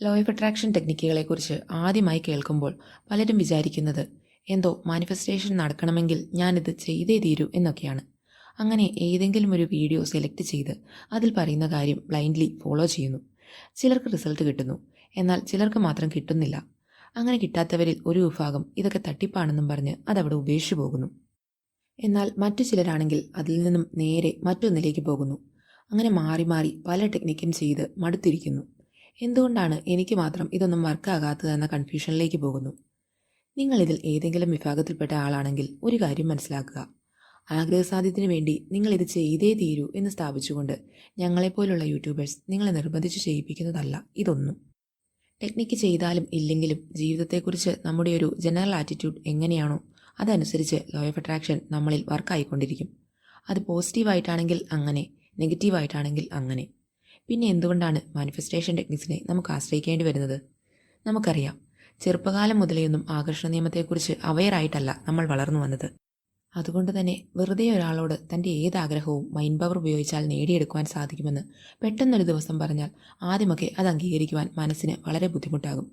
Law of attraction ടെക്നിക്കുകളെക്കുറിച്ച് ആദ്യമായി കേൾക്കുമ്പോൾ പലരും വിചാരിക്കുന്നത് എന്തോ മാനിഫെസ്റ്റേഷൻ നടക്കണമെങ്കിൽ ഞാനിത് ചെയ്തേ തീരൂ എന്നൊക്കെയാണ്. അങ്ങനെ ഏതെങ്കിലും ഒരു വീഡിയോ സെലക്ട് ചെയ്ത് അതിൽ പറയുന്ന കാര്യം ബ്ലൈൻഡ്ലി ഫോളോ ചെയ്യുന്നു. ചിലർക്ക് റിസൾട്ട് കിട്ടുന്നു, എന്നാൽ ചിലർക്ക് മാത്രം കിട്ടുന്നില്ല. അങ്ങനെ കിട്ടാത്തവരിൽ ഒരു വിഭാഗം ഇതൊക്കെ തട്ടിപ്പാണെന്നും പറഞ്ഞ് അതവിടെ ഉപേക്ഷിച്ചു പോകുന്നു. എന്നാൽ മറ്റു ചിലരാണെങ്കിൽ അതിൽ നിന്നും നേരെ മറ്റൊന്നിലേക്ക് പോകുന്നു. അങ്ങനെ മാറി മാറി പല ടെക്നിക്കും ചെയ്ത് മടുത്തിരിക്കുന്നു. എന്തുകൊണ്ടാണ് എനിക്ക് മാത്രം ഇതൊന്നും വർക്കാകാത്തതെന്ന കൺഫ്യൂഷനിലേക്ക് പോകുന്നു. നിങ്ങളിതിൽ ഏതെങ്കിലും വിഭാഗത്തിൽപ്പെട്ട ആളാണെങ്കിൽ ഒരു കാര്യം മനസ്സിലാക്കുക. ആഗ്രഹസാധ്യത്തിന് വേണ്ടി നിങ്ങളിത് ചെയ്തേ തീരൂ എന്ന് സ്ഥാപിച്ചുകൊണ്ട് ഞങ്ങളെപ്പോലുള്ള യൂട്യൂബേഴ്സ് നിങ്ങളെ നിർബന്ധിച്ച് ചെയ്യിപ്പിക്കുന്നതല്ല ഇതൊന്നും. ടെക്നിക്ക് ചെയ്താലും ഇല്ലെങ്കിലും ജീവിതത്തെക്കുറിച്ച് നമ്മുടെ ഒരു ജനറൽ ആറ്റിറ്റ്യൂഡ് എങ്ങനെയാണോ അതനുസരിച്ച് ലോ ഓഫ് അട്രാക്ഷൻ നമ്മളിൽ വർക്കായിക്കൊണ്ടിരിക്കും. അത് പോസിറ്റീവായിട്ടാണെങ്കിൽ അങ്ങനെ, നെഗറ്റീവായിട്ടാണെങ്കിൽ അങ്ങനെ. പിന്നെ എന്തുകൊണ്ടാണ് മാനിഫെസ്റ്റേഷൻ ടെക്നിക്സിനെ നമുക്ക് ആശ്രയിക്കേണ്ടി വരുന്നത്? നമുക്കറിയാം, ചെറുപ്പകാലം മുതലേയൊന്നും ആകർഷണ നിയമത്തെക്കുറിച്ച് അവെയറായിട്ടല്ല നമ്മൾ വളർന്നു വന്നത്. അതുകൊണ്ട് തന്നെ വെറുതെ ഒരാളോട് തൻ്റെ ഏതാഗ്രഹവും മൈൻഡ് പവർ ഉപയോഗിച്ചാൽ നേടിയെടുക്കുവാൻ സാധിക്കുമെന്ന് പെട്ടെന്നൊരു ദിവസം പറഞ്ഞാൽ ആദ്യമൊക്കെ അത് അംഗീകരിക്കുവാൻ മനസ്സിന് വളരെ ബുദ്ധിമുട്ടാകും.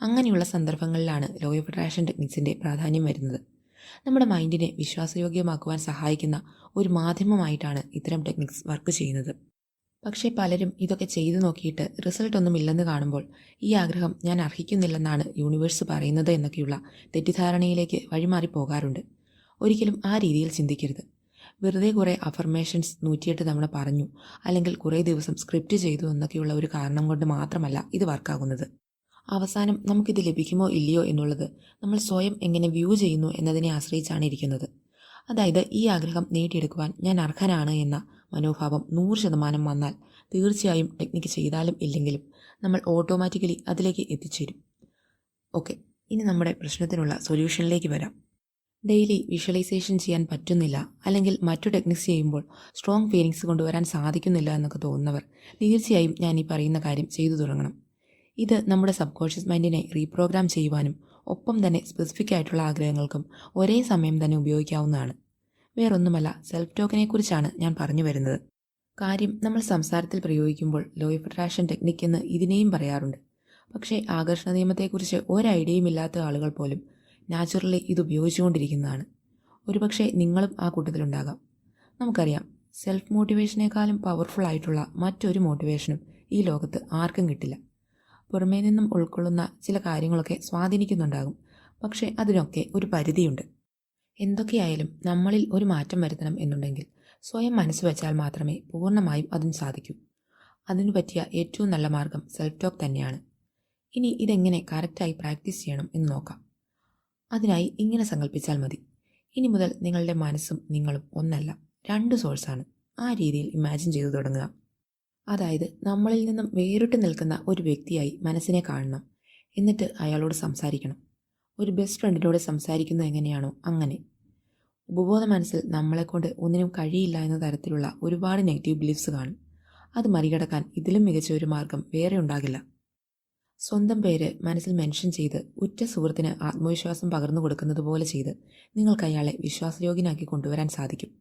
അങ്ങനെയുള്ള സന്ദർഭങ്ങളിലാണ് ലോ ഓഫ് അട്രാക്ഷൻ ടെക്നിക്സിൻ്റെ പ്രാധാന്യം വരുന്നത്. നമ്മുടെ മൈൻഡിനെ വിശ്വാസയോഗ്യമാക്കുവാൻ സഹായിക്കുന്ന ഒരു മാധ്യമമായിട്ടാണ് ഇത്തരം ടെക്നിക്സ് വർക്ക് ചെയ്യുന്നത്. പക്ഷേ പലരും ഇതൊക്കെ ചെയ്തു നോക്കിയിട്ട് റിസൾട്ട് ഒന്നും ഇല്ലെന്ന് കാണുമ്പോൾ ഈ ആഗ്രഹം ഞാൻ അർഹിക്കുന്നില്ലെന്നാണ് യൂണിവേഴ്സ് പറയുന്നത് എന്നൊക്കെയുള്ള തെറ്റിദ്ധാരണയിലേക്ക് വഴിമാറി പോകാറുണ്ട്. ഒരിക്കലും ആ രീതിയിൽ ചിന്തിക്കരുത്. വെറുതെ കുറേ അഫർമേഷൻസ് 108 തവണ പറഞ്ഞു, അല്ലെങ്കിൽ കുറേ ദിവസം സ്ക്രിപ്റ്റ് ചെയ്തു എന്നൊക്കെയുള്ള ഒരു കാരണം കൊണ്ട് മാത്രമല്ല ഇത് വർക്കാകുന്നത്. അവസാനം നമുക്കിത് ലഭിക്കുമോ ഇല്ലയോ എന്നുള്ളത് നമ്മൾ സ്വയം എങ്ങനെ വ്യൂ ചെയ്യുന്നു എന്നതിനെ ആശ്രയിച്ചാണ് ഇരിക്കുന്നത്. അതായത് ഈ ആഗ്രഹം നേടിയെടുക്കുവാൻ ഞാൻ അർഹനാണ് എന്ന മനോഭാവം 100% വന്നാൽ തീർച്ചയായും ടെക്നിക്ക് ചെയ്താലും ഇല്ലെങ്കിലും നമ്മൾ ഓട്ടോമാറ്റിക്കലി അതിലേക്ക് എത്തിച്ചേരും. ഓക്കെ, ഇനി നമ്മുടെ പ്രശ്നത്തിനുള്ള സൊല്യൂഷനിലേക്ക് വരാം. ഡെയിലി വിഷ്വലൈസേഷൻ ചെയ്യാൻ പറ്റുന്നില്ല, അല്ലെങ്കിൽ മറ്റു ടെക്നിക്സ് ചെയ്യുമ്പോൾ സ്ട്രോങ് ഫീലിങ്സ് കൊണ്ടുവരാൻ സാധിക്കുന്നില്ല എന്നൊക്കെ തോന്നുന്നവർ തീർച്ചയായും ഞാൻ ഈ പറയുന്ന കാര്യം ചെയ്തു തുടങ്ങണം. ഇത് നമ്മുടെ സബ് കോൺഷ്യസ് മൈൻഡിനെ റീപ്രോഗ്രാം ചെയ്യുവാനും ഒപ്പം തന്നെ സ്പെസിഫിക് ആയിട്ടുള്ള ആഗ്രഹങ്ങൾക്കും ഒരേ സമയം തന്നെ ഉപയോഗിക്കാവുന്നതാണ്. വേറൊന്നുമല്ല, സെൽഫ് ടോക്കിനെ കുറിച്ചാണ് ഞാൻ പറഞ്ഞു വരുന്നത്. കാര്യം നമ്മൾ സംസാരത്തിൽ പ്രയോഗിക്കുമ്പോൾ ലോ ഓഫ് അട്രാക്ഷൻ ടെക്നിക് എന്ന് ഇതിനെയും പറയാറുണ്ട്. പക്ഷേ ആകർഷണ നിയമത്തെക്കുറിച്ച് ഒരു ഐഡിയയും ഇല്ലാത്ത ആളുകൾ പോലും നാച്ചുറലി ഇത് ഉപയോഗിച്ചുകൊണ്ടിരിക്കുന്നതാണ്. ഒരുപക്ഷെ നിങ്ങളും ആ കൂട്ടത്തിലുണ്ടാകാം. നമുക്കറിയാം, സെൽഫ് മോട്ടിവേഷനേക്കാളും പവർഫുൾ ആയിട്ടുള്ള മറ്റൊരു മോട്ടിവേഷനും ഈ ലോകത്ത് ആർക്കും കിട്ടില്ല. പുറമേ നിന്നും ഉൾക്കൊള്ളുന്ന ചില കാര്യങ്ങളൊക്കെ സ്വാധീനിക്കുന്നുണ്ടാകും, പക്ഷേ അതിനൊക്കെ ഒരു പരിധിയുണ്ട്. എന്തൊക്കെയായാലും നമ്മളിൽ ഒരു മാറ്റം വരുത്തണം എന്നുണ്ടെങ്കിൽ സ്വയം മനസ്സ് വെച്ചാൽ മാത്രമേ പൂർണ്ണമായും അതിന് സാധിക്കൂ. അതിനു പറ്റിയ ഏറ്റവും നല്ല മാർഗം സെൽഫ് ടോക്ക് തന്നെയാണ്. ഇനി ഇതെങ്ങനെ കറക്റ്റായി പ്രാക്ടീസ് ചെയ്യണം എന്ന് നോക്കാം. അതിനായി ഇങ്ങനെ സങ്കല്പിച്ചാൽ മതി. ഇനി മുതൽ നിങ്ങളുടെ മനസ്സും നിങ്ങളും ഒന്നല്ല, 2 സോഴ്സാണ്. ആ രീതിയിൽ ഇമാജിൻ ചെയ്തു തുടങ്ങുക. അതായത് നമ്മളിൽ നിന്നും വേറിട്ട് നിൽക്കുന്ന ഒരു വ്യക്തിയായി മനസ്സിനെ കാണണം. എന്നിട്ട് അയാളോട് സംസാരിക്കണം. ഒരു ബെസ്റ്റ് ഫ്രണ്ടിനോട് സംസാരിക്കുന്നത് എങ്ങനെയാണോ അങ്ങനെ. ഉപബോധ മനസ്സിൽ നമ്മളെക്കൊണ്ട് ഒന്നിനും കഴിയില്ല എന്ന തരത്തിലുള്ള ഒരുപാട് നെഗറ്റീവ് ബിലീഫ്സ് കാണും. അത് മറികടക്കാൻ ഇതിലും മികച്ച ഒരു മാർഗം വേറെ ഉണ്ടാകില്ല. സ്വന്തം പേര് മനസ്സിൽ മെൻഷൻ ചെയ്ത് ഉറ്റ സുഹൃത്തിന് ആത്മവിശ്വാസം പകർന്നു കൊടുക്കുന്നത് പോലെ ചെയ്ത് നിങ്ങൾക്ക് അയാളെ വിശ്വാസയോഗ്യനാക്കി കൊണ്ടുവരാൻ സാധിക്കും.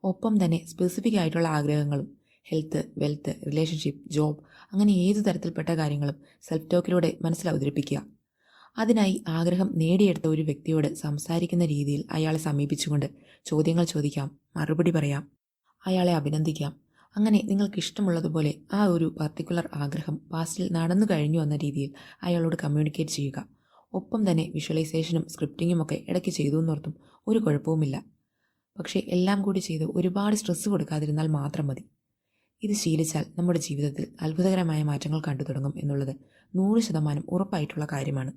ഒപ്പം തന്നെ സ്പെസിഫിക് ആയിട്ടുള്ള ആഗ്രഹങ്ങളും ഹെൽത്ത്, വെൽത്ത്, റിലേഷൻഷിപ്പ്, ജോബ്, അങ്ങനെ ഏതു തരത്തിൽപ്പെട്ട കാര്യങ്ങളും സെൽഫ് ടോക്കിലൂടെ മനസ്സിൽ അവതരിപ്പിക്കുക. അതിനായി ആഗ്രഹം നേടിയെടുത്ത ഒരു വ്യക്തിയോട് സംസാരിക്കുന്ന രീതിയിൽ അയാളെ സമീപിച്ചുകൊണ്ട് ചോദ്യങ്ങൾ ചോദിക്കാം, മറുപടി പറയാം, അയാളെ അഭിനന്ദിക്കാം. അങ്ങനെ നിങ്ങൾക്ക് ഇഷ്ടമുള്ളതുപോലെ ആ ഒരു പർട്ടിക്കുലർ ആഗ്രഹം പാസ്റ്റിൽ നടന്നു കഴിഞ്ഞു എന്ന രീതിയിൽ അയാളോട് കമ്മ്യൂണിക്കേറ്റ് ചെയ്യുക. ഒപ്പം തന്നെ വിഷ്വലൈസേഷനും സ്ക്രിപ്റ്റിങ്ങും ഒക്കെ ഇടയ്ക്ക് ചെയ്തു എന്നോർത്തും ഒരു കുഴപ്പവുമില്ല. പക്ഷേ എല്ലാം കൂടി ചെയ്ത് ഒരുപാട് സ്ട്രെസ്സ് കൊടുക്കാതിരുന്നാൽ മാത്രം മതി. ഇത് ശീലിച്ചാൽ നമ്മുടെ ജീവിതത്തിൽ അത്ഭുതകരമായ മാറ്റങ്ങൾ കണ്ടു തുടങ്ങും എന്നുള്ളത് 100% ഉറപ്പായിട്ടുള്ള കാര്യമാണ്.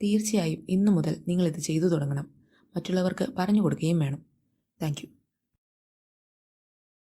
തീർച്ചയായും ഇന്നു മുതൽ നിങ്ങളിത് ചെയ്തു തുടങ്ങണം. മറ്റുള്ളവർക്ക് പറഞ്ഞു കൊടുക്കുകയും വേണം. Thank you.